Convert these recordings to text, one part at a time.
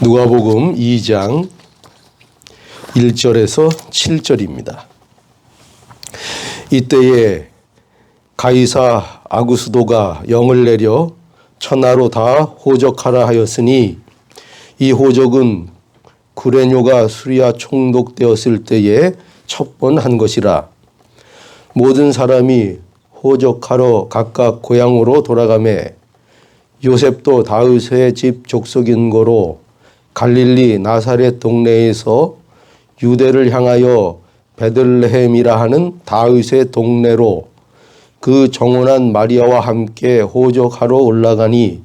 누가복음 2장 1절에서 7절입니다. 이때에 가이사 아구스도가 영을 내려 천하로 다 호적하라 하였으니 이 호적은 구레뇨가 수리아 총독되었을 때에 첫 번 한 것이라. 모든 사람이 호적하러 각각 고향으로 돌아가매 요셉도 다윗의 집 족속인 거로 갈릴리 나사렛 동네에서 유대를 향하여 베들레헴이라 하는 다윗의 동네로 그 정혼한 마리아와 함께 호적하러 올라가니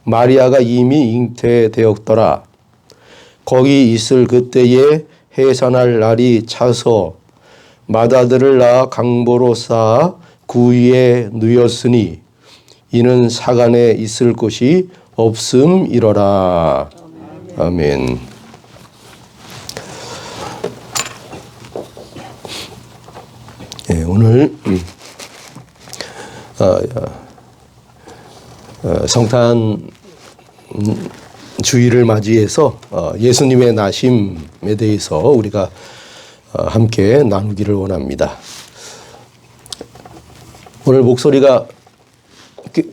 마리아가 이미 잉태되었더라. 거기 있을 그때에 해산할 날이 차서 맏아들을 낳아 강보로 쌓아 그 위에 누였으니 이는 사간에 있을 곳이 없음이러라. 아멘. 네, 오늘 성탄 주일을 맞이해서 예수님의 나심에 대해서 우리가 함께 나누기를 원합니다. 오늘 목소리가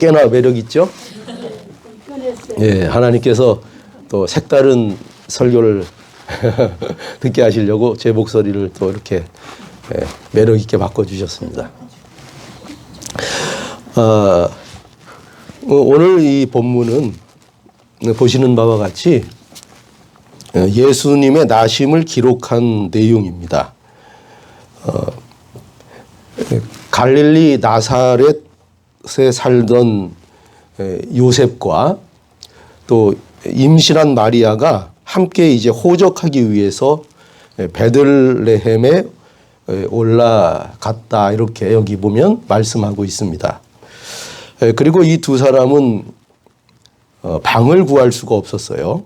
꽤나 매력 있죠? 예, 하나님께서 또 색다른 설교를 듣게 하시려고 제 목소리를 또 이렇게 매력 있게 바꿔주셨습니다. 오늘 이 본문은 보시는 바와 같이 예수님의 나심을 기록한 내용입니다. 갈릴리 나사렛에 살던 요셉과 또 임신한 마리아가 함께 이제 호적하기 위해서 베들레헴에 올라갔다, 이렇게 여기 보면 말씀하고 있습니다. 그리고 이 두 사람은 방을 구할 수가 없었어요.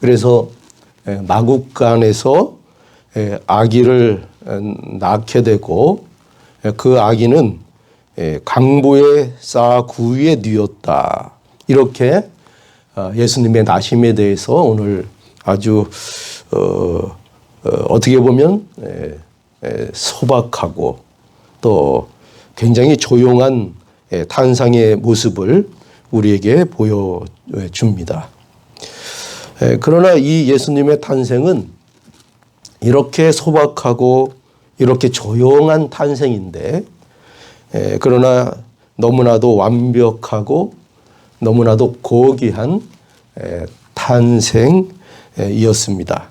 그래서 마국간에서 아기를 낳게 되고 그 아기는 강보에 쌓아 구위에 뉘었다. 이렇게 예수님의 나심에 대해서 오늘 아주 어떻게 보면 소박하고 또 굉장히 조용한 탄생의 모습을 우리에게 보여줍니다. 그러나 이 예수님의 탄생은 이렇게 소박하고 이렇게 조용한 탄생인데, 그러나 너무나도 완벽하고 너무나도 고귀한 탄생이었습니다.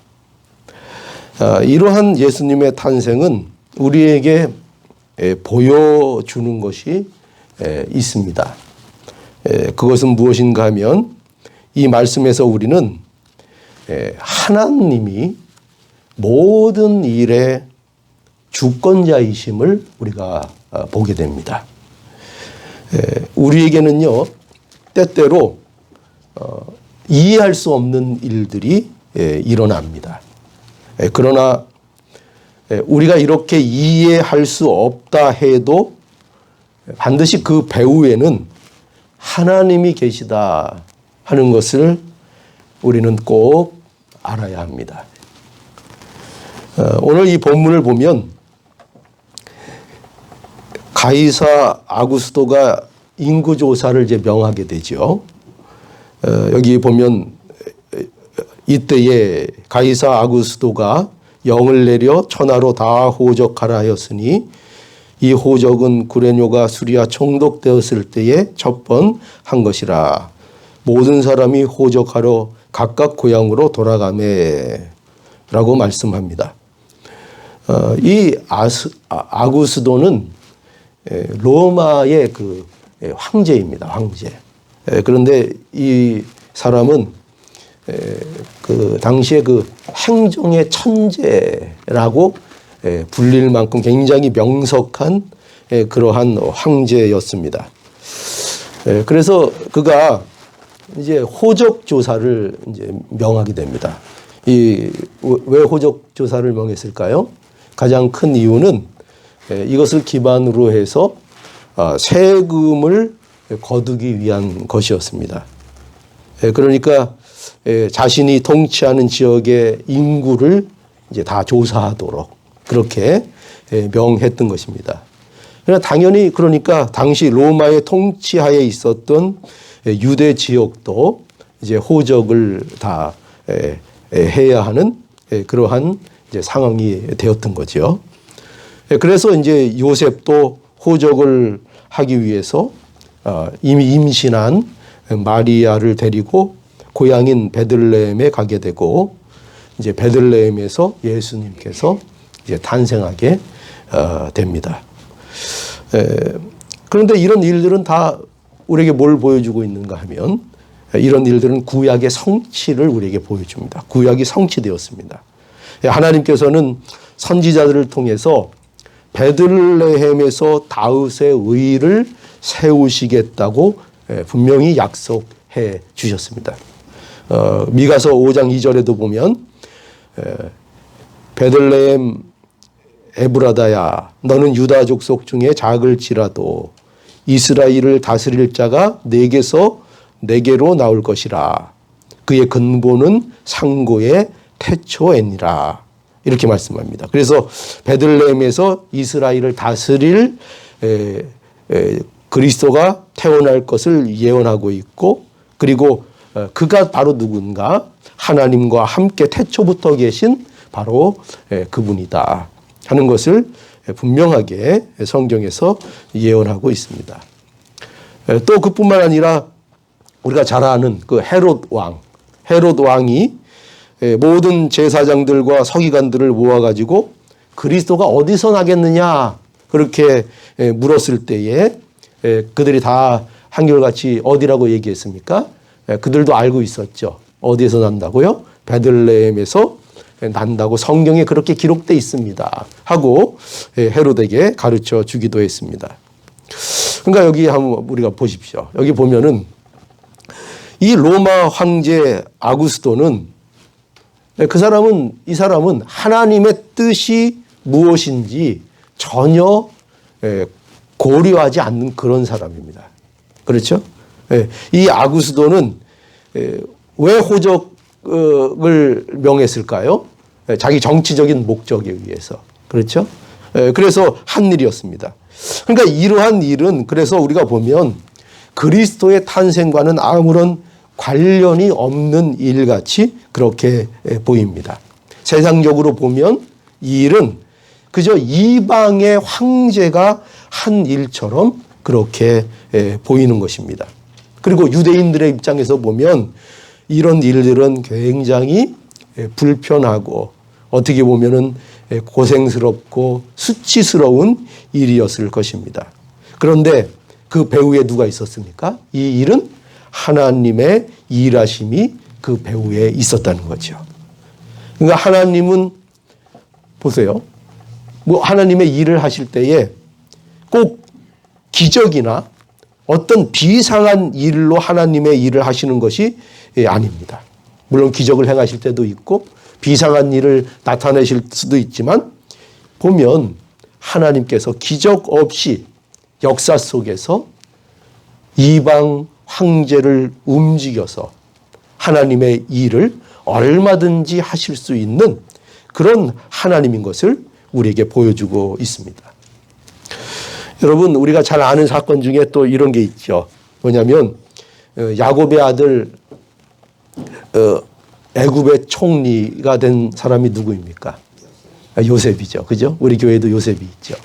이러한 예수님의 탄생은 우리에게 보여주는 것이 있습니다. 그것은 무엇인가 하면 이 말씀에서 우리는 하나님이 모든 일의 주권자이심을 우리가 보게 됩니다. 우리에게는요, 때때로 이해할 수 없는 일들이 일어납니다. 그러나 우리가 이렇게 이해할 수 없다 해도 반드시 그 배후에는 하나님이 계시다 하는 것을 우리는 꼭 알아야 합니다. 오늘 이 본문을 보면 가이사 아구스도가 인구조사를 이제 명하게 되죠. 여기 보면 이때에 가이사 아구스도가 영을 내려 천하로 다 호적하라 하였으니 이 호적은 구레뇨가 수리아 총독되었을 때에 첫 번 한 것이라. 모든 사람이 호적하러 각각 고향으로 돌아가매 라고 말씀합니다. 이 아구스도는 로마의 그 황제입니다. 황제. 그런데 이 사람은 그 당시에 그 행정의 천재라고 불릴 만큼 굉장히 명석한 그러한 황제였습니다. 그래서 그가 이제 호적 조사를 이제 명하게 됩니다. 왜 호적 조사를 명했을까요? 가장 큰 이유는 이것을 기반으로 해서 세금을 거두기 위한 것이었습니다. 그러니까 자신이 통치하는 지역의 인구를 이제 다 조사하도록 그렇게 명했던 것입니다. 당연히 그러니까 당시 로마의 통치하에 있었던 유대 지역도 이제 호적을 다 해야 하는 그러한 이제 상황이 되었던 거죠. 그래서 이제 요셉도 호적을 하기 위해서 이미 임신한 마리아를 데리고 고향인 베들레헴에 가게 되고 이제 베들레헴에서 예수님께서 이제 탄생하게 됩니다. 그런데 이런 일들은 다 우리에게 뭘 보여주고 있는가 하면 이런 일들은 구약의 성취를 우리에게 보여줍니다. 구약이 성취되었습니다. 하나님께서는 선지자들을 통해서 베들레헴에서 다윗의 의를 세우시겠다고 분명히 약속해 주셨습니다. 미가서 5장 2절에도 보면 베들레헴 에브라다야 너는 유다 족속 중에 작을지라도 이스라엘을 다스릴 자가 내게로 나올 것이라. 그의 근본은 상고의 태초에니라. 이렇게 말씀합니다. 그래서 베들레헴에서 이스라엘을 다스릴 그리스도가 태어날 것을 예언하고 있고 그리고 그가 바로 누군가 하나님과 함께 태초부터 계신 바로 그분이다 하는 것을 분명하게 성경에서 예언하고 있습니다. 또 그뿐만 아니라 우리가 잘 아는 그 헤롯 왕이 모든 제사장들과 서기관들을 모아가지고 그리스도가 어디서 나겠느냐 그렇게 물었을 때에 그들이 다 한결같이 어디라고 얘기했습니까? 그들도 알고 있었죠. 어디에서 난다고요? 베들레헴에서 난다고 성경에 그렇게 기록되어 있습니다 하고 헤롯에게 가르쳐 주기도 했습니다. 그러니까 여기 한번 우리가 보십시오. 여기 보면은 이 로마 황제 아구스토는 이 사람은 하나님의 뜻이 무엇인지 전혀 고려하지 않는 그런 사람입니다. 그렇죠? 이 아구스토는 왜 호적을 명했을까요? 자기 정치적인 목적에 의해서. 그렇죠? 그래서 한 일이었습니다. 그러니까 이러한 일은 그래서 우리가 보면 그리스도의 탄생과는 아무런 관련이 없는 일같이 그렇게 보입니다. 세상적으로 보면 이 일은 그저 이방의 황제가 한 일처럼 그렇게 보이는 것입니다. 그리고 유대인들의 입장에서 보면 이런 일들은 굉장히 불편하고 어떻게 보면은 고생스럽고 수치스러운 일이었을 것입니다. 그런데 그 배후에 누가 있었습니까? 이 일은 하나님의 일하심이 그 배후에 있었다는 거죠. 그러니까 하나님은 보세요. 뭐 하나님의 일을 하실 때에 꼭 기적이나 어떤 비상한 일로 하나님의 일을 하시는 것이 아닙니다. 물론 기적을 행하실 때도 있고 비상한 일을 나타내실 수도 있지만 보면 하나님께서 기적 없이 역사 속에서 이방 황제를 움직여서 하나님의 일을 얼마든지 하실 수 있는 그런 하나님인 것을 우리에게 보여주고 있습니다. 여러분 우리가 잘 아는 사건 중에 또 이런 게 있죠. 뭐냐면 야곱의 아들 애굽의 총리가 된 사람이 누구입니까? 요셉이죠. 그죠? 우리 교회도 요셉이 있죠.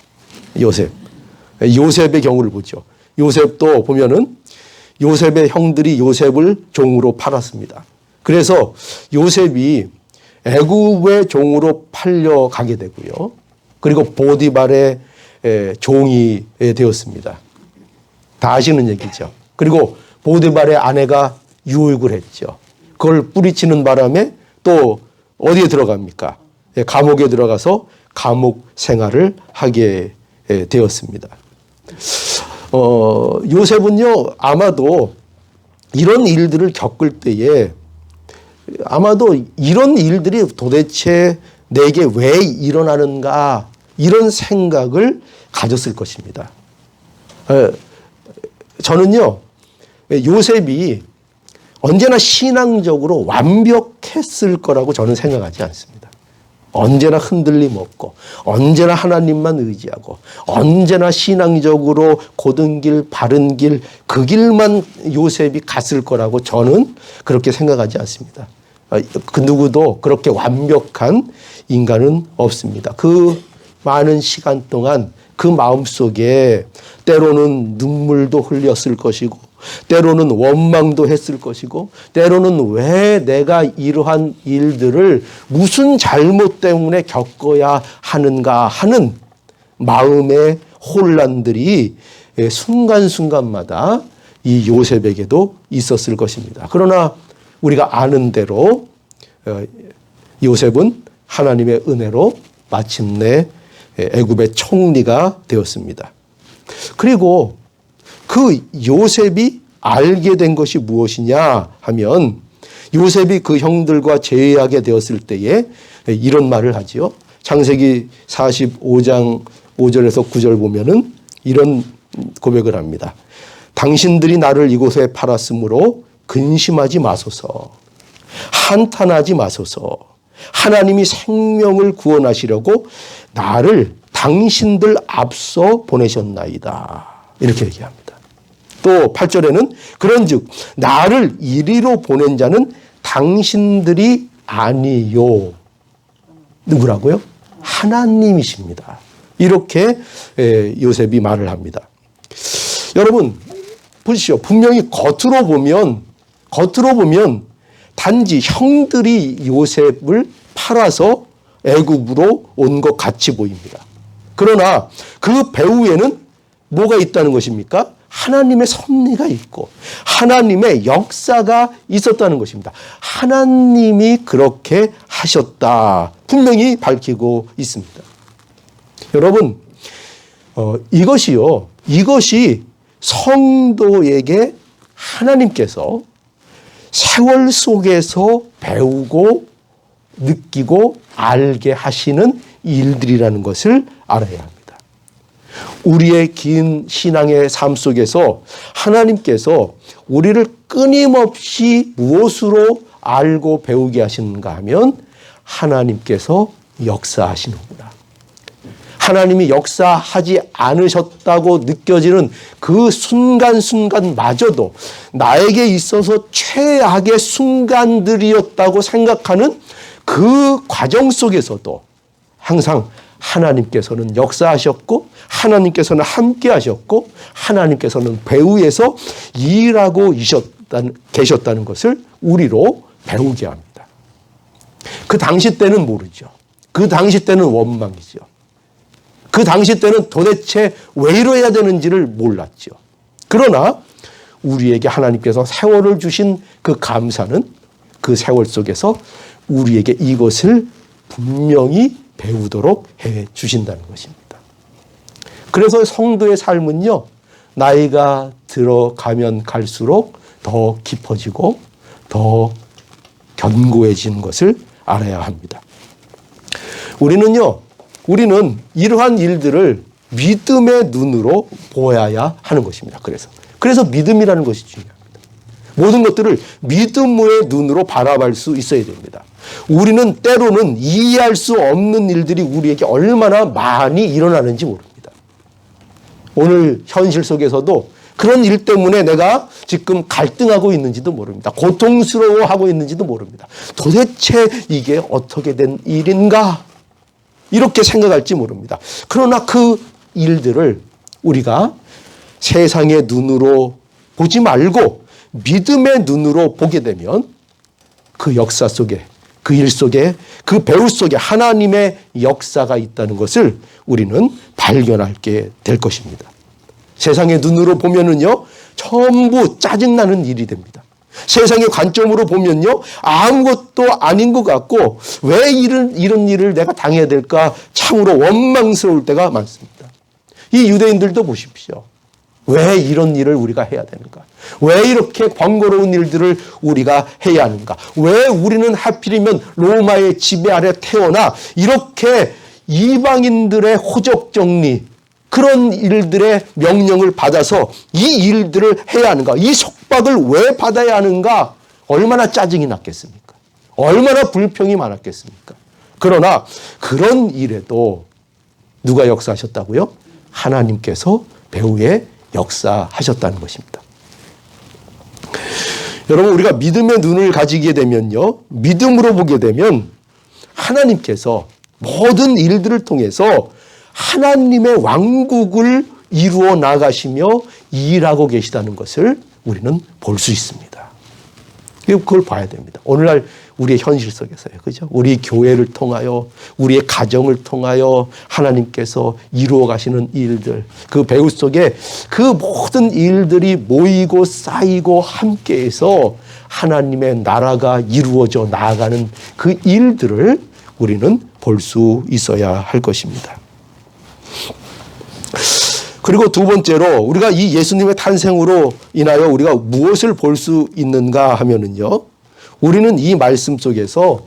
요셉의 경우를 보죠. 요셉도 보면은 요셉의 형들이 요셉을 종으로 팔았습니다. 그래서 요셉이 애굽의 종으로 팔려가게 되고요. 그리고 보디발의 종이 되었습니다. 다 아시는 얘기죠. 그리고 보디발의 아내가 유혹을 했죠. 그걸 뿌리치는 바람에 또 어디에 들어갑니까? 감옥에 들어가서 감옥 생활을 하게 되었습니다. 요셉은요, 아마도 이런 일들을 겪을 때에 아마도 이런 일들이 도대체 내게 왜 일어나는가 이런 생각을 가졌을 것입니다. 저는요, 요셉이 언제나 신앙적으로 완벽했을 거라고 저는 생각하지 않습니다. 언제나 흔들림 없고 언제나 하나님만 의지하고 언제나 신앙적으로 고든 길, 바른 길, 그 길만 요셉이 갔을 거라고 저는 그렇게 생각하지 않습니다. 그 누구도 그렇게 완벽한 인간은 없습니다. 그 많은 시간 동안 그 마음속에 때로는 눈물도 흘렸을 것이고 때로는 원망도 했을 것이고 때로는 왜 내가 이러한 일들을 무슨 잘못 때문에 겪어야 하는가 하는 마음의 혼란들이 순간순간마다 이 요셉에게도 있었을 것입니다. 그러나 우리가 아는 대로 요셉은 하나님의 은혜로 마침내 애굽의 총리가 되었습니다. 그리고 그 요셉이 알게 된 것이 무엇이냐 하면 요셉이 그 형들과 재회하게 되었을 때에 이런 말을 하지요. 창세기 45장 5절에서 9절 보면은 이런 고백을 합니다. 당신들이 나를 이곳에 팔았으므로 근심하지 마소서. 한탄하지 마소서. 하나님이 생명을 구원하시려고 나를 당신들 앞서 보내셨나이다. 이렇게 얘기합니다. 또 8절에는 그런즉 나를 이리로 보낸 자는 당신들이 아니요. 누구라고요? 하나님이십니다. 이렇게 요셉이 말을 합니다. 여러분 보시죠. 분명히 겉으로 보면 단지 형들이 요셉을 팔아서 애굽으로 온 것 같이 보입니다. 그러나 그 배후에는 뭐가 있다는 것입니까? 하나님의 섭리가 있고 하나님의 역사가 있었다는 것입니다. 하나님이 그렇게 하셨다. 분명히 밝히고 있습니다. 여러분, 이것이 성도에게 하나님께서 세월 속에서 배우고 느끼고 알게 하시는 일들이라는 것을 알아야 합니다. 우리의 긴 신앙의 삶 속에서 하나님께서 우리를 끊임없이 무엇으로 알고 배우게 하시는가 하면 하나님께서 역사하시는구나. 하나님이 역사하지 않으셨다고 느껴지는 그 순간순간마저도 나에게 있어서 최악의 순간들이었다고 생각하는 그 과정 속에서도 항상 하나님께서는 역사하셨고 하나님께서는 함께 하셨고 하나님께서는 배후에서 일하고 계셨다는 것을 우리로 배우게 합니다. 그 당시 때는 모르죠. 그 당시 때는 원망이죠. 그 당시 때는 도대체 왜 이러야 되는지를 몰랐죠. 그러나 우리에게 하나님께서 세월을 주신 그 감사는 그 세월 속에서 우리에게 이것을 분명히 배우도록 해 주신다는 것입니다. 그래서 성도의 삶은요, 나이가 들어가면 갈수록 더 깊어지고 더 견고해지는 것을 알아야 합니다. 우리는 이러한 일들을 믿음의 눈으로 보아야 하는 것입니다. 그래서 믿음이라는 것이 중요합니다. 모든 것들을 믿음의 눈으로 바라볼 수 있어야 됩니다. 우리는 때로는 이해할 수 없는 일들이 우리에게 얼마나 많이 일어나는지 모릅니다. 오늘 현실 속에서도 그런 일 때문에 내가 지금 갈등하고 있는지도 모릅니다. 고통스러워하고 있는지도 모릅니다. 도대체 이게 어떻게 된 일인가? 이렇게 생각할지 모릅니다. 그러나 그 일들을 우리가 세상의 눈으로 보지 말고 믿음의 눈으로 보게 되면 그 역사 속에, 그 일 속에, 그 배후 속에 하나님의 역사가 있다는 것을 우리는 발견하게 될 것입니다. 세상의 눈으로 보면은요, 전부 짜증나는 일이 됩니다. 세상의 관점으로 보면요, 아무것도 아닌 것 같고 왜 이런 일을 내가 당해야 될까 참으로 원망스러울 때가 많습니다. 이 유대인들도 보십시오. 왜 이런 일을 우리가 해야 되는가? 왜 이렇게 번거로운 일들을 우리가 해야 하는가? 왜 우리는 하필이면 로마의 지배 아래 태어나 이렇게 이방인들의 호적 정리, 그런 일들의 명령을 받아서 이 일들을 해야 하는가? 이 속박을 왜 받아야 하는가? 얼마나 짜증이 났겠습니까? 얼마나 불평이 많았겠습니까? 그러나 그런 일에도 누가 역사하셨다고요? 하나님께서 배후에 역사하셨다는 것입니다. 여러분, 우리가 믿음의 눈을 가지게 되면요, 믿음으로 보게 되면 하나님께서 모든 일들을 통해서 하나님의 왕국을 이루어 나가시며 일하고 계시다는 것을 우리는 볼 수 있습니다. 그걸 봐야 됩니다. 오늘날 우리의 현실 속에서요. 그죠? 우리 교회를 통하여, 우리의 가정을 통하여 하나님께서 이루어 가시는 일들, 그 배후 속에 그 모든 일들이 모이고 쌓이고 함께해서 하나님의 나라가 이루어져 나아가는 그 일들을 우리는 볼 수 있어야 할 것입니다. 그리고 두 번째로 우리가 이 예수님의 탄생으로 인하여 우리가 무엇을 볼 수 있는가 하면은요, 우리는 이 말씀 속에서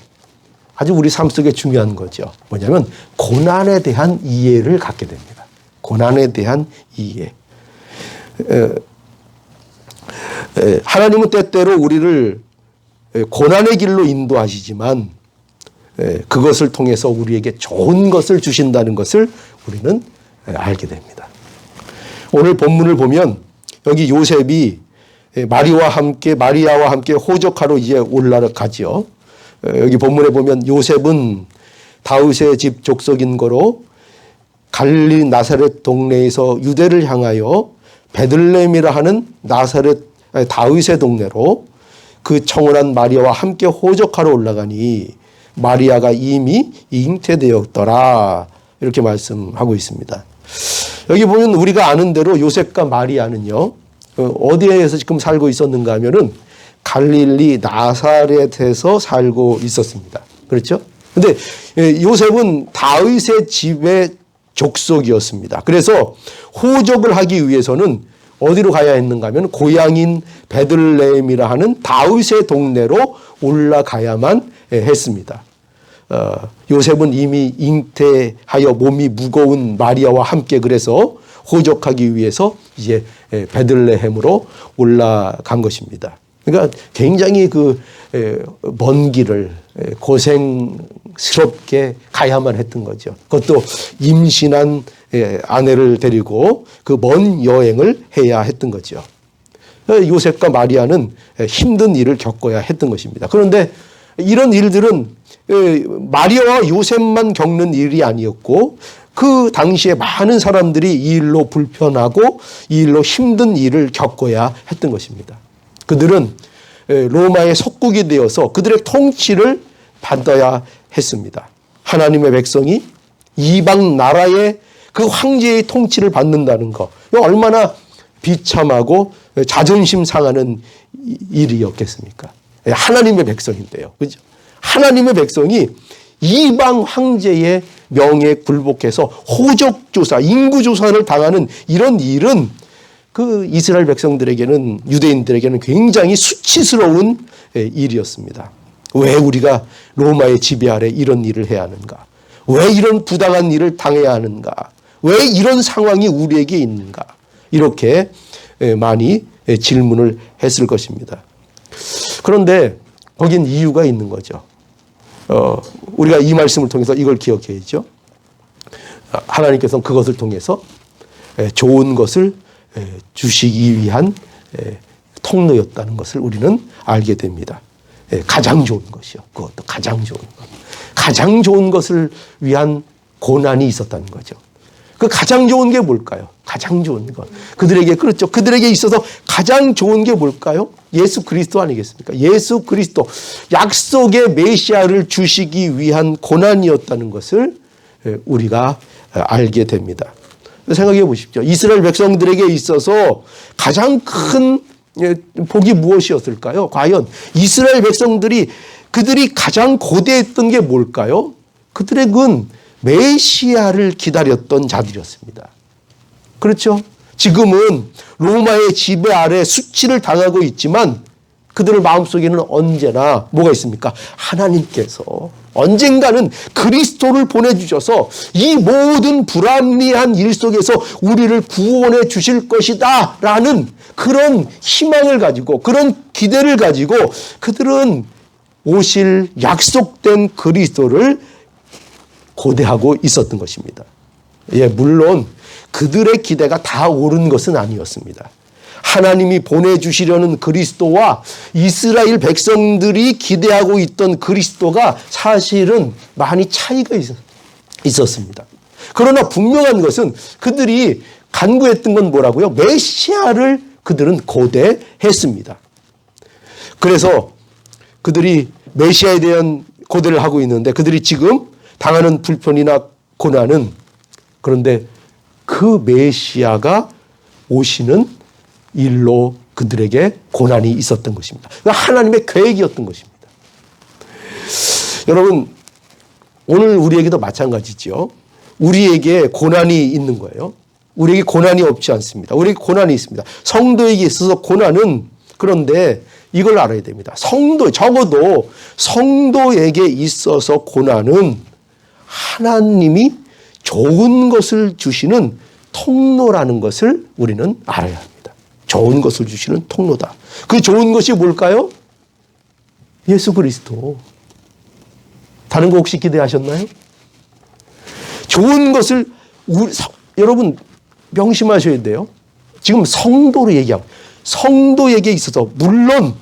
아주 우리 삶 속에 중요한 거죠. 뭐냐면 고난에 대한 이해를 갖게 됩니다. 고난에 대한 이해. 하나님은 때때로 우리를 고난의 길로 인도하시지만 그것을 통해서 우리에게 좋은 것을 주신다는 것을 우리는 알게 됩니다. 오늘 본문을 보면 여기 요셉이 마리아와 함께 호적하러 이제 올라가죠. 여기 본문에 보면 요셉은 다윗의 집 족속인 거로 갈릴리 나사렛 동네에서 유대를 향하여 베들레헴이라 하는 다윗의 동네로 그 청혼한 마리아와 함께 호적하러 올라가니 마리아가 이미 잉태되었더라. 이렇게 말씀하고 있습니다. 여기 보면 우리가 아는 대로 요셉과 마리아는요, 어디에서 지금 살고 있었는가 하면은 갈릴리 나사렛에서 살고 있었습니다. 그렇죠? 근데 요셉은 다윗의 집의 족속이었습니다. 그래서 호적을 하기 위해서는 어디로 가야 했는가 하면 고향인 베들레헴이라 하는 다윗의 동네로 올라가야만 했습니다. 요셉은 이미 잉태하여 몸이 무거운 마리아와 함께 그래서 호적하기 위해서 이제 베들레헴으로 올라간 것입니다. 그러니까 굉장히 먼 길을 고생스럽게 가야만 했던 거죠. 그것도 임신한 아내를 데리고 그 먼 여행을 해야 했던 거죠. 요셉과 마리아는 힘든 일을 겪어야 했던 것입니다. 그런데 이런 일들은 마리아와 요셉만 겪는 일이 아니었고 그 당시에 많은 사람들이 이 일로 불편하고 이 일로 힘든 일을 겪어야 했던 것입니다. 그들은 로마의 속국이 되어서 그들의 통치를 받아야 했습니다. 하나님의 백성이 이방 나라의 그 황제의 통치를 받는다는 것, 얼마나 비참하고 자존심 상하는 일이었겠습니까? 하나님의 백성인데요. 그죠? 하나님의 백성이 이방 황제의 명예에 굴복해서 호적조사, 인구조사를 당하는 이런 일은 그 이스라엘 백성들에게는, 유대인들에게는 굉장히 수치스러운 일이었습니다. 왜 우리가 로마의 지배 아래 이런 일을 해야 하는가? 왜 이런 부당한 일을 당해야 하는가? 왜 이런 상황이 우리에게 있는가? 이렇게 많이 질문을 했을 것입니다. 그런데 거긴 이유가 있는 거죠. 우리가 이 말씀을 통해서 이걸 기억해야죠. 하나님께서는 그것을 통해서 좋은 것을 주시기 위한 통로였다는 것을 우리는 알게 됩니다. 가장 좋은 것이요. 그것도 가장 좋은 것. 가장 좋은 것을 위한 고난이 있었다는 거죠. 그 가장 좋은 게 뭘까요? 가장 좋은 것. 그들에게, 그렇죠. 그들에게 있어서 가장 좋은 게 뭘까요? 예수 그리스도 아니겠습니까? 예수 그리스도, 약속의 메시아를 주시기 위한 고난이었다는 것을 우리가 알게 됩니다. 생각해 보십시오. 이스라엘 백성들에게 있어서 가장 큰 복이 무엇이었을까요? 과연 이스라엘 백성들이 그들이 가장 고대했던 게 뭘까요? 그들은 메시아를 기다렸던 자들이었습니다. 그렇죠? 지금은 로마의 지배 아래 수치를 당하고 있지만 그들의 마음속에는 언제나 뭐가 있습니까? 하나님께서 언젠가는 그리스도를 보내주셔서 이 모든 불합리한 일 속에서 우리를 구원해 주실 것이다 라는 그런 희망을 가지고 그런 기대를 가지고 그들은 오실 약속된 그리스도를 고대하고 있었던 것입니다. 예, 물론 그들의 기대가 다 옳은 것은 아니었습니다. 하나님이 보내주시려는 그리스도와 이스라엘 백성들이 기대하고 있던 그리스도가 사실은 많이 차이가 있었습니다. 그러나 분명한 것은 그들이 간구했던 건 뭐라고요? 메시아를 그들은 고대했습니다. 그래서 그들이 메시아에 대한 고대를 하고 있는데 그들이 지금 당하는 불편이나 고난은 그런데 그 메시아가 오시는 일로 그들에게 고난이 있었던 것입니다. 하나님의 계획이었던 것입니다. 여러분, 오늘 우리에게도 마찬가지죠. 우리에게 고난이 있는 거예요. 우리에게 고난이 없지 않습니다. 우리에게 고난이 있습니다. 성도에게 있어서 고난은 그런데 이걸 알아야 됩니다. 적어도 성도에게 있어서 고난은 하나님이 좋은 것을 주시는 통로라는 것을 우리는 알아야 합니다. 좋은 것을 주시는 통로다. 그 좋은 것이 뭘까요? 예수 그리스도. 다른 거 혹시 기대하셨나요? 좋은 것을 여러분 명심하셔야 돼요. 지금 성도로 얘기하고 성도에게 있어서 물론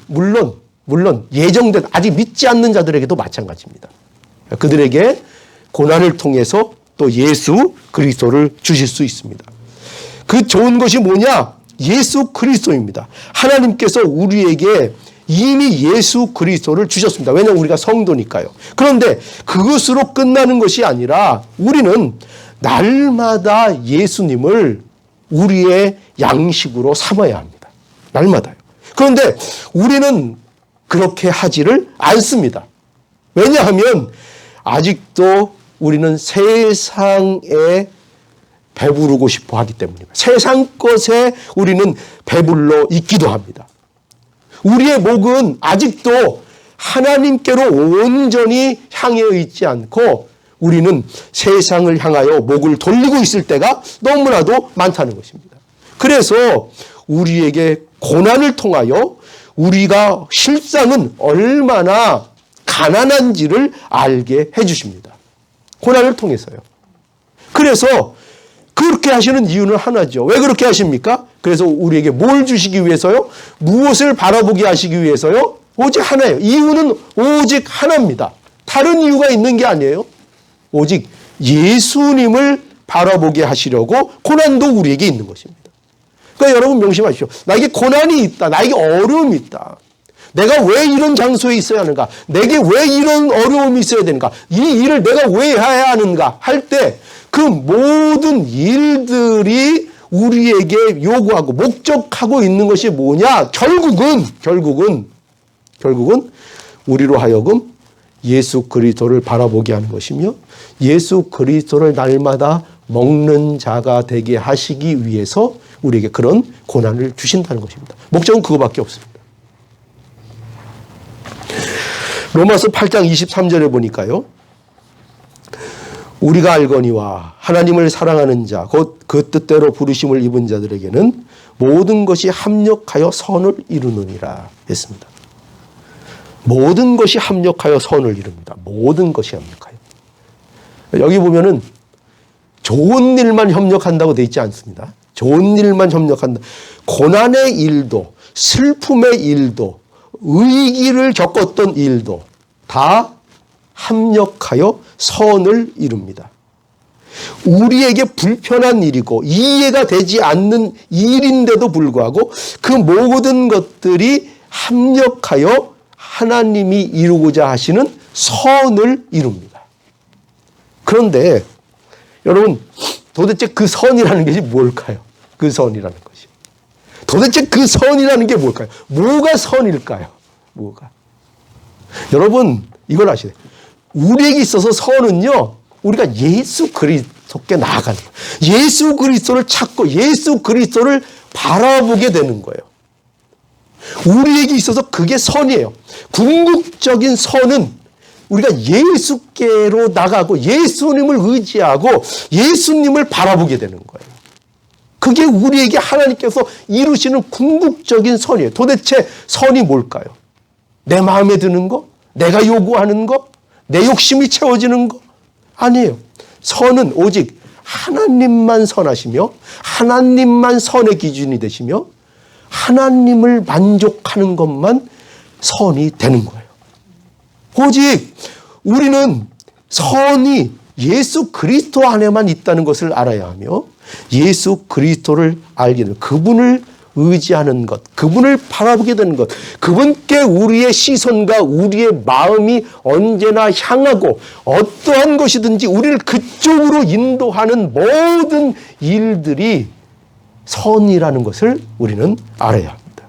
예정된 아직 믿지 않는 자들에게도 마찬가지입니다. 그들에게 고난을 통해서 또 예수 그리스도를 주실 수 있습니다. 그 좋은 것이 뭐냐? 예수 그리스도입니다. 하나님께서 우리에게 이미 예수 그리스도를 주셨습니다. 왜냐하면 우리가 성도니까요. 그런데 그것으로 끝나는 것이 아니라 우리는 날마다 예수님을 우리의 양식으로 삼아야 합니다. 날마다요. 그런데 우리는 그렇게 하지를 않습니다. 왜냐하면 아직도 우리는 세상에 배부르고 싶어 하기 때문입니다. 세상 것에 우리는 배불러 있기도 합니다. 우리의 목은 아직도 하나님께로 온전히 향해 있지 않고 우리는 세상을 향하여 목을 돌리고 있을 때가 너무나도 많다는 것입니다. 그래서 우리에게 고난을 통하여 우리가 실상은 얼마나 가난한지를 알게 해주십니다. 고난을 통해서요. 그래서 그렇게 하시는 이유는 하나죠. 왜 그렇게 하십니까? 그래서 우리에게 뭘 주시기 위해서요? 무엇을 바라보게 하시기 위해서요? 오직 하나예요. 이유는 오직 하나입니다. 다른 이유가 있는 게 아니에요. 오직 예수님을 바라보게 하시려고 고난도 우리에게 있는 것입니다. 그러니까 여러분 명심하십시오. 나에게 고난이 있다. 나에게 어려움이 있다. 내가 왜 이런 장소에 있어야 하는가? 내게 왜 이런 어려움이 있어야 되는가? 이 일을 내가 왜 해야 하는가? 할 때 그 모든 일들이 우리에게 요구하고 목적하고 있는 것이 뭐냐? 결국은 우리로 하여금 예수 그리스도를 바라보게 하는 것이며 예수 그리스도를 날마다 먹는 자가 되게 하시기 위해서 우리에게 그런 고난을 주신다는 것입니다. 목적은 그거밖에 없습니다. 로마서 8장 23절에 보니까요. 우리가 알거니와 하나님을 사랑하는 자, 곧 그 뜻대로 부르심을 입은 자들에게는 모든 것이 합력하여 선을 이루느니라 했습니다. 모든 것이 합력하여 선을 이룹니다. 모든 것이 합력하여. 여기 보면은 좋은 일만 협력한다고 되어 있지 않습니다. 좋은 일만 협력한다. 고난의 일도, 슬픔의 일도, 의기를 겪었던 일도 다 합력하여 선을 이룹니다. 우리에게 불편한 일이고 이해가 되지 않는 일인데도 불구하고 그 모든 것들이 합력하여 하나님이 이루고자 하시는 선을 이룹니다. 그런데 여러분 도대체 그 선이라는 것이 뭘까요? 그 선이라는 것이. 도대체 그 선이라는 게 뭘까요? 뭐가 선일까요? 뭐가? 여러분 이걸 아셔야 돼요. 우리에게 있어서 선은요. 우리가 예수 그리스도께 나아가는 거예요. 예수 그리스도를 찾고 예수 그리스도를 바라보게 되는 거예요. 우리에게 있어서 그게 선이에요. 궁극적인 선은 우리가 예수께로 나가고 예수님을 의지하고 예수님을 바라보게 되는 거예요. 그게 우리에게 하나님께서 이루시는 궁극적인 선이에요. 도대체 선이 뭘까요? 내 마음에 드는 거? 내가 요구하는 거? 내 욕심이 채워지는 거? 아니에요. 선은 오직 하나님만 선하시며 하나님만 선의 기준이 되시며 하나님을 만족하는 것만 선이 되는 거예요. 오직 우리는 선이 예수 그리스도 안에만 있다는 것을 알아야 하며 예수 그리스도를 알게 되는 그분을 의지하는 것, 그분을 바라보게 되는 것, 그분께 우리의 시선과 우리의 마음이 언제나 향하고 어떠한 것이든지 우리를 그쪽으로 인도하는 모든 일들이 선이라는 것을 우리는 알아야 합니다.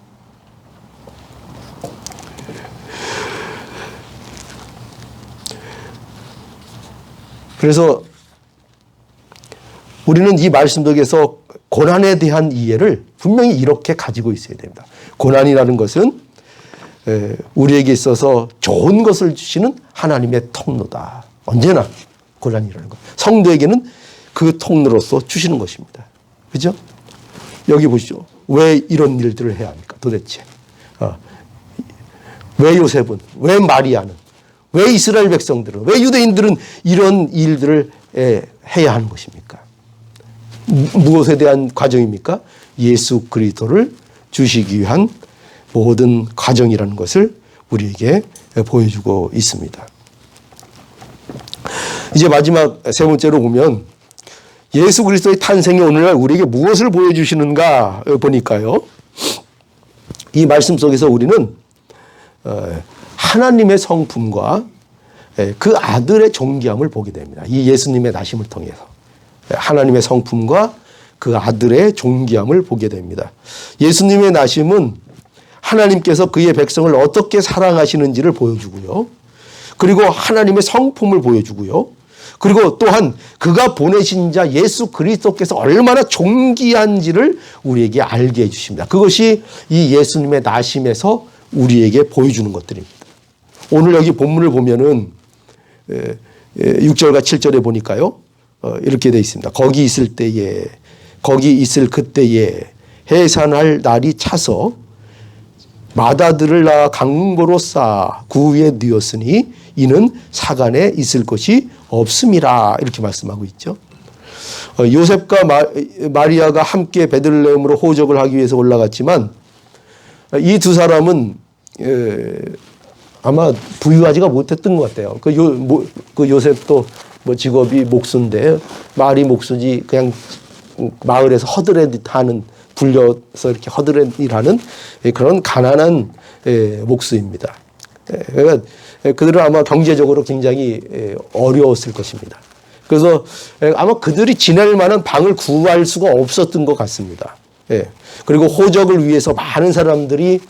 그래서 우리는 이 말씀 속에서 고난에 대한 이해를 분명히 이렇게 가지고 있어야 됩니다. 고난이라는 것은 우리에게 있어서 좋은 것을 주시는 하나님의 통로다. 언제나 고난이라는 것. 성도에게는 그 통로로서 주시는 것입니다. 그죠? 여기 보시죠. 왜 이런 일들을 해야 합니까? 도대체. 왜 요셉은, 왜 마리아는, 왜 이스라엘 백성들은, 왜 유대인들은 이런 일들을 해야 하는 것입니까? 무엇에 대한 과정입니까? 예수 그리스도를 주시기 위한 모든 과정이라는 것을 우리에게 보여주고 있습니다. 이제 마지막 세 번째로 보면 예수 그리스도의 탄생이 오늘날 우리에게 무엇을 보여주시는가 보니까요. 이 말씀 속에서 우리는 하나님의 성품과 그 아들의 존귀함을 보게 됩니다. 이 예수님의 나심을 통해서. 하나님의 성품과 그 아들의 존귀함을 보게 됩니다. 예수님의 나심은 하나님께서 그의 백성을 어떻게 사랑하시는지를 보여주고요. 그리고 하나님의 성품을 보여주고요. 그리고 또한 그가 보내신 자 예수 그리스도께서 얼마나 존귀한지를 우리에게 알게 해주십니다. 그것이 이 예수님의 나심에서 우리에게 보여주는 것들입니다. 오늘 여기 본문을 보면은 6절과 7절에 보니까요. 이렇게 되어 있습니다. 거기 있을 때에, 거기 있을 그때에 해산할 날이 차서 마다들을 낳아 강보로 쌓아 구 위에 뉘었으니 이는 사간에 있을 것이 없음이라. 이렇게 말씀하고 있죠. 요셉과 마리아가 함께 베들레헴으로 호적을 하기 위해서 올라갔지만 이 두 사람은 아마 부유하지가 못했던 것 같아요. 그 요셉도 직업이 목수인데 말이 목수지 그냥 마을에서 허드렛하는 불려서 이렇게 허드렛이라는 그런 가난한 목수입니다. 그러니까 그들은 아마 경제적으로 굉장히 어려웠을 것입니다. 그래서 아마 그들이 지낼 만한 방을 구할 수가 없었던 것 같습니다. 그리고 호적을 위해서 많은 사람들이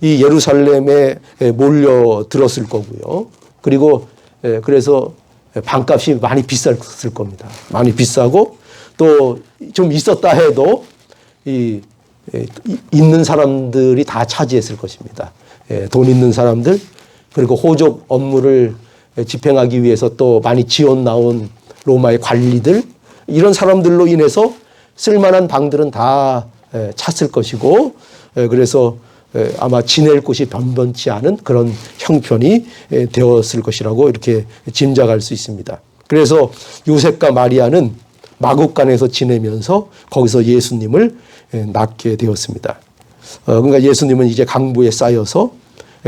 이 예루살렘에 몰려들었을 거고요. 그리고 그래서 방값이 많이 비쌌을 겁니다. 많이 비싸고 또 좀 있었다 해도 있는 사람들이 다 차지했을 것입니다. 돈 있는 사람들 그리고 호적 업무를 집행하기 위해서 또 많이 지원 나온 로마의 관리들 이런 사람들로 인해서 쓸만한 방들은 다 찼을 것이고 그래서 아마 지낼 곳이 변변치 않은 그런 형편이 되었을 것이라고 이렇게 짐작할 수 있습니다. 그래서 요셉과 마리아는 마국간에서 지내면서 거기서 예수님을 낳게 되었습니다. 그러니까 예수님은 이제 강부에 쌓여서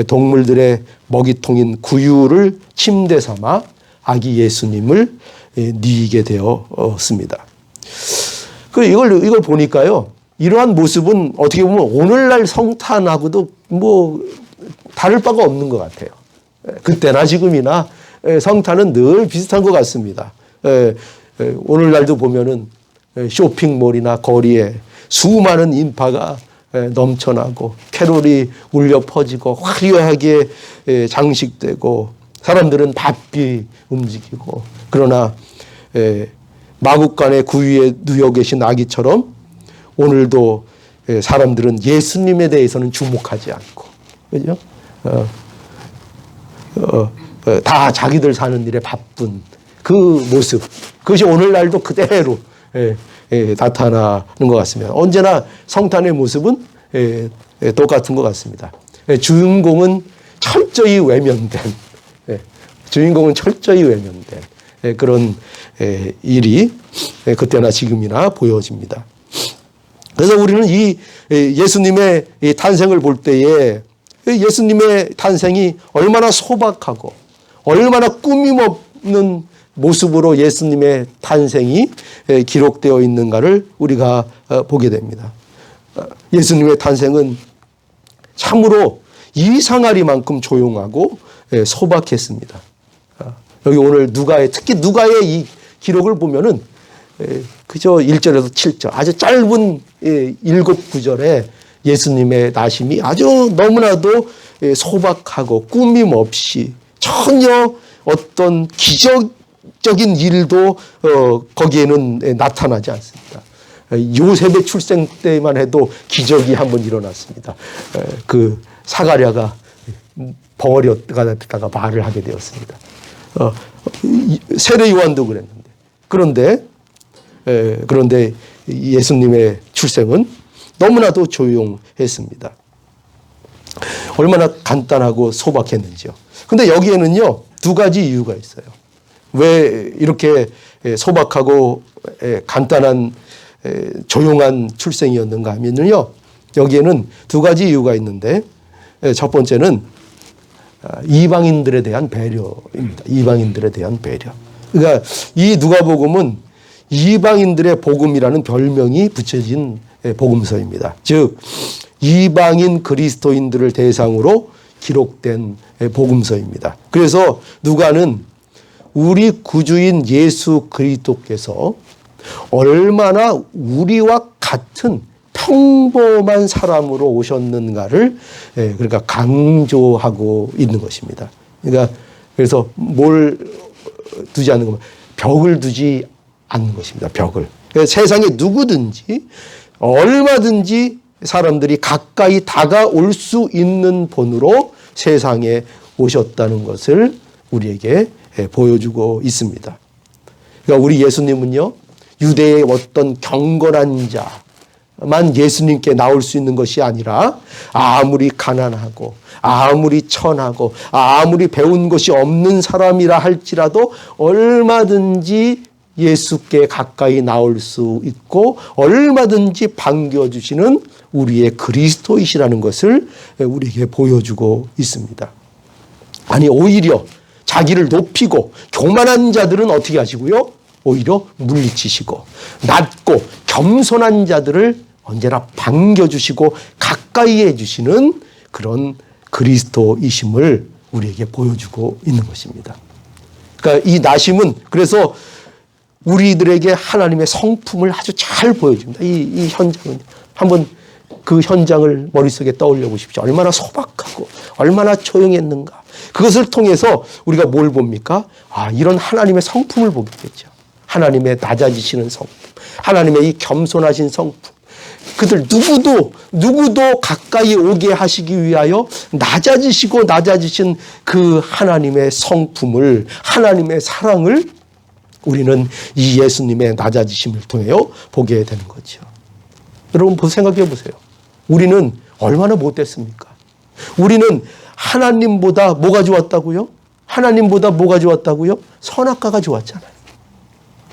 동물들의 먹이통인 구유를 침대 삼아 아기 예수님을 뉘게 되었습니다. 이걸 보니까요. 이러한 모습은 어떻게 보면 오늘날 성탄하고도 다를 바가 없는 것 같아요. 그때나 지금이나 성탄은 늘 비슷한 것 같습니다. 오늘날도 보면은 쇼핑몰이나 거리에 수많은 인파가 넘쳐나고 캐롤이 울려 퍼지고 화려하게 장식되고 사람들은 바삐 움직이고 그러나 마국간의 구유에 누워 계신 아기처럼 오늘도 사람들은 예수님에 대해서는 주목하지 않고 그죠? 다 자기들 사는 일에 바쁜 그 모습 그것이 오늘날도 그대로 나타나는 것 같습니다. 언제나 성탄의 모습은 똑같은 것 같습니다. 주인공은 철저히 외면된, 그런 일이 그때나 지금이나 보여집니다. 그래서 우리는 이 예수님의 탄생을 볼 때에 예수님의 탄생이 얼마나 소박하고 얼마나 꾸밈없는 모습으로 예수님의 탄생이 기록되어 있는가를 우리가 보게 됩니다. 예수님의 탄생은 참으로 이상하리만큼 조용하고 소박했습니다. 여기 오늘 특히 누가의 이 기록을 보면은 그저 1절에서 7절 아주 짧은 7구절에 예수님의 나심이 아주 너무나도 소박하고 꾸밈 없이 전혀 어떤 기적적인 일도 거기에는 나타나지 않습니다. 요셉의 출생 때만 해도 기적이 한번 일어났습니다. 그 사가랴가 벙어리가 됐다가 말을 하게 되었습니다. 세례 요한도 그랬는데 그런데 예수님의 출생은 너무나도 조용했습니다. 얼마나 간단하고 소박했는지요. 근데 여기에는요, 두 가지 이유가 있어요. 왜 이렇게 소박하고 간단한 조용한 출생이었는가 하면요, 여기에는 두 가지 이유가 있는데, 첫 번째는 이방인들에 대한 배려입니다. 이방인들에 대한 배려. 그러니까 이 누가복음은 이방인들의 복음이라는 별명이 붙여진 복음서입니다. 즉 이방인 그리스도인들을 대상으로 기록된 복음서입니다. 그래서 누가는 우리 구주인 예수 그리스도께서 얼마나 우리와 같은 평범한 사람으로 오셨는가를 그러니까 강조하고 있는 것입니다. 그러니까 그래서 뭘 두지 않는 것, 벽을 두지 않는 것입니다. 벽을. 그러니까 세상에 누구든지 얼마든지 사람들이 가까이 다가올 수 있는 본으로 세상에 오셨다는 것을 우리에게 보여주고 있습니다. 그러니까 우리 예수님은요, 유대의 어떤 경건한 자만 예수님께 나올 수 있는 것이 아니라 아무리 가난하고 아무리 천하고 아무리 배운 것이 없는 사람이라 할지라도 얼마든지 예수께 가까이 나올 수 있고 얼마든지 반겨주시는 우리의 그리스도이시라는 것을 우리에게 보여주고 있습니다. 아니 오히려 자기를 높이고 교만한 자들은 어떻게 하시고요? 오히려 물리치시고 낮고 겸손한 자들을 언제나 반겨주시고 가까이 해주시는 그런 그리스도이심을 우리에게 보여주고 있는 것입니다. 그러니까 이 나심은 그래서 우리들에게 하나님의 성품을 아주 잘 보여줍니다. 이 현장은 한번 그 현장을 머릿속에 떠올려 보십시오. 얼마나 소박하고 얼마나 조용했는가. 그것을 통해서 우리가 뭘 봅니까? 이런 하나님의 성품을 보겠죠. 하나님의 낮아지시는 성품, 하나님의 이 겸손하신 성품. 그들 누구도 가까이 오게 하시기 위하여 낮아지신 그 하나님의 성품을, 하나님의 사랑을 우리는 이 예수님의 낮아지심을 통해 보게 되는 거죠. 여러분 생각해 보세요. 우리는 얼마나 못됐습니까? 우리는 하나님보다 뭐가 좋았다고요? 하나님보다 뭐가 좋았다고요? 선악과가 좋았잖아요.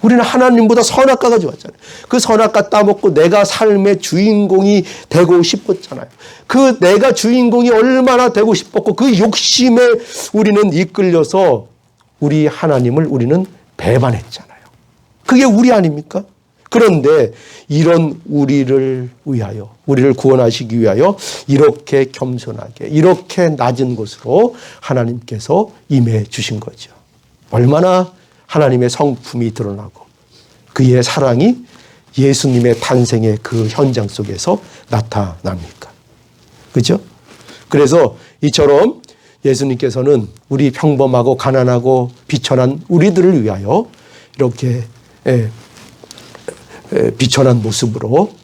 우리는 하나님보다 선악과가 좋았잖아요. 그 선악과 따먹고 내가 삶의 주인공이 되고 싶었잖아요. 그 내가 주인공이 얼마나 되고 싶었고 그 욕심에 우리는 이끌려서 우리 하나님을 우리는 배반했잖아요. 그게 우리 아닙니까? 그런데 이런 우리를 위하여, 우리를 구원하시기 위하여 이렇게 겸손하게, 이렇게 낮은 곳으로 하나님께서 임해 주신 거죠. 얼마나 하나님의 성품이 드러나고 그의 사랑이 예수님의 탄생의 그 현장 속에서 나타납니까? 그렇죠? 그래서 이처럼 예수님께서는 우리 평범하고 가난하고 비천한 우리들을 위하여 이렇게 비천한 모습으로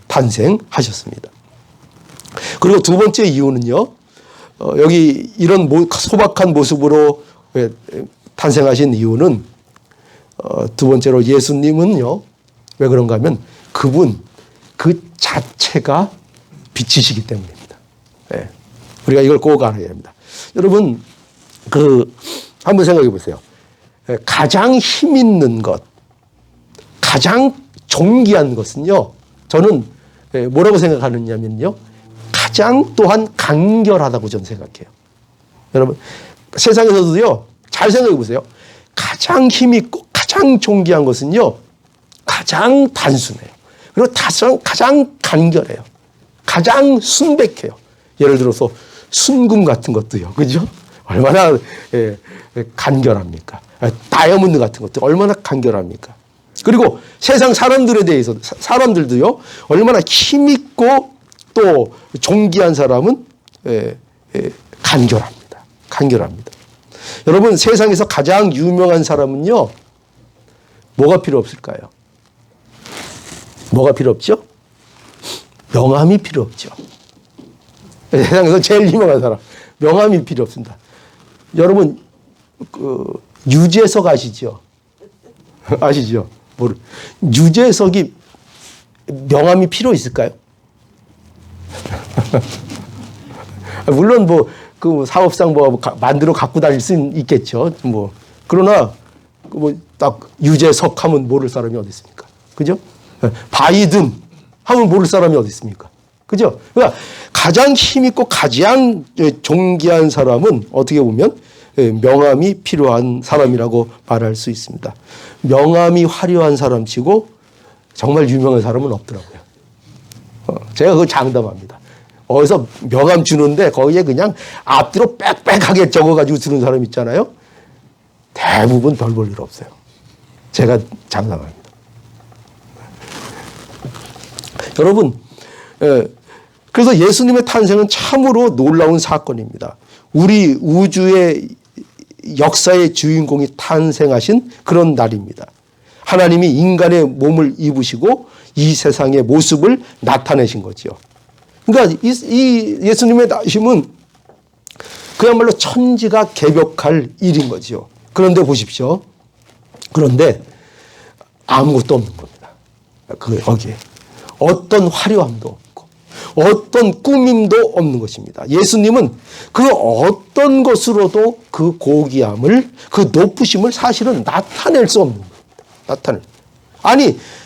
탄생하셨습니다. 그리고 두 번째 이유는요, 여기 이런 소박한 모습으로 탄생하신 이유는 두 번째로 예수님은요, 왜 그런가 하면 그분 그 자체가 빛이시기 때문입니다. 예. 우리가 이걸 꼭 알아야 합니다. 여러분 한번 생각해 보세요. 가장 힘 있는 것, 가장 존귀한 것은요, 저는 뭐라고 생각하느냐면요, 가장 또한 간결하다고 저는 생각해요. 여러분, 세상에서도요, 잘 생각해 보세요. 가장 힘 있고 가장 존귀한 것은요, 가장 단순해요. 그리고 가장 간결해요. 가장 순백해요. 예를 들어서 순금 같은 것도요, 그죠? 얼마나 간결합니까? 다이아몬드 같은 것도 얼마나 간결합니까? 그리고 세상 사람들에 대해서 사람들도요, 얼마나 힘있고 또 존귀한 사람은 간결합니다. 간결합니다. 여러분, 세상에서 가장 유명한 사람은요, 뭐가 필요 없을까요? 뭐가 필요 없죠? 명함이 필요 없죠. 세상에서 제일 유명한 사람, 명함이 필요 없습니다. 여러분, 유재석 아시죠? 아시죠? 유재석이 명함이 필요 있을까요? 물론 그 사업상 만들어 갖고 다닐 수는 있겠죠. 그러나 딱 유재석 하면 모를 사람이 어디 있습니까? 그죠? 바이든 하면 모를 사람이 어디 있습니까? 그죠? 그러니까 가장 힘있고 가장 존귀한 사람은 어떻게 보면 명함이 필요한 사람이라고 말할 수 있습니다. 명함이 화려한 사람치고 정말 유명한 사람은 없더라고요. 제가 그걸 장담합니다. 어디서 명함 주는데 거기에 그냥 앞뒤로 빽빽하게 적어가지고 주는 사람 있잖아요. 대부분 별 볼 일 없어요. 제가 장담합니다. 여러분, 그래서 예수님의 탄생은 참으로 놀라운 사건입니다. 우리 우주의 역사의 주인공이 탄생하신 그런 날입니다. 하나님이 인간의 몸을 입으시고 이 세상의 모습을 나타내신 거죠. 그러니까 이 예수님의 나심은 그야말로 천지가 개벽할 일인 거죠. 그런데 보십시오. 그런데 아무것도 없는 겁니다. 거기에 어떤 화려함도 없고 어떤 꾸밈도 없는 것입니다. 예수님은 그 어떤 것으로도 그 고귀함을, 그 높으심을 사실은 나타낼 수 없는 겁니다.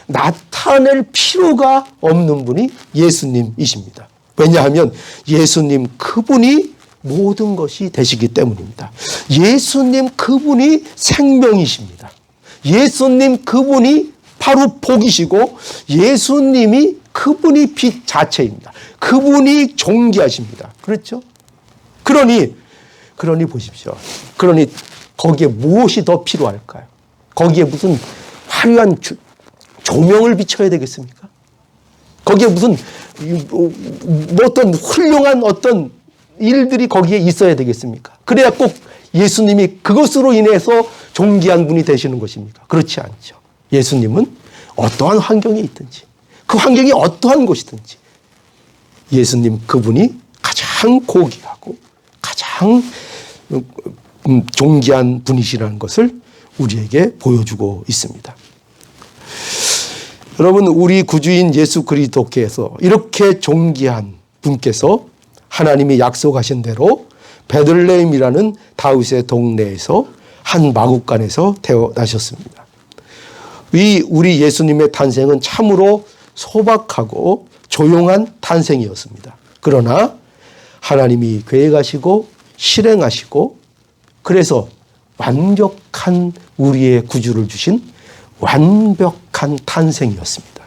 나타낼 필요가 없는 분이 예수님이십니다. 왜냐하면 예수님 그분이 모든 것이 되시기 때문입니다. 예수님 그분이 생명이십니다. 예수님 그분이 바로 복이시고 예수님이 그분이 빛 자체입니다. 그분이 존귀하십니다. 그렇죠? 그러니 보십시오. 그러니 거기에 무엇이 더 필요할까요? 거기에 무슨 화려한 조명을 비춰야 되겠습니까? 거기에 무슨 어떤 훌륭한 어떤 일들이 거기에 있어야 되겠습니까? 그래야 꼭 예수님이 그것으로 인해서 존귀한 분이 되시는 것입니까? 그렇지 않죠. 예수님은 어떠한 환경에 있든지 그 환경이 어떠한 곳이든지 예수님 그분이 가장 고귀하고 가장 존귀한 분이시라는 것을 우리에게 보여주고 있습니다. 여러분, 우리 구주인 예수 그리스도께서 이렇게 존귀한 분께서 하나님이 약속하신 대로 베들레헴이라는 다윗의 동네에서 한 마구간에서 태어나셨습니다. 우리 예수님의 탄생은 참으로 소박하고 조용한 탄생이었습니다. 그러나 하나님이 계획하시고 실행하시고 그래서 완벽한 우리의 구주를 주신 완벽한 탄생이었습니다.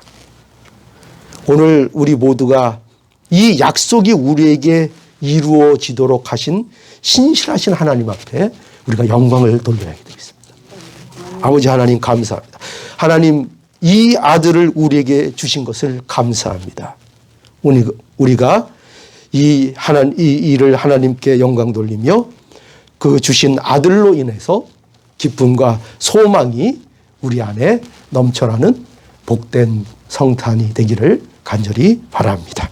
오늘 우리 모두가 이 약속이 우리에게 이루어지도록 하신 신실하신 하나님 앞에 우리가 영광을 돌려야 되겠습니다. 아버지 하나님 감사합니다. 하나님 이 아들을 우리에게 주신 것을 감사합니다. 우리가 이 일을 하나님께 영광 돌리며 그 주신 아들로 인해서 기쁨과 소망이 우리 안에 넘쳐나는 복된 성탄이 되기를 간절히 바랍니다.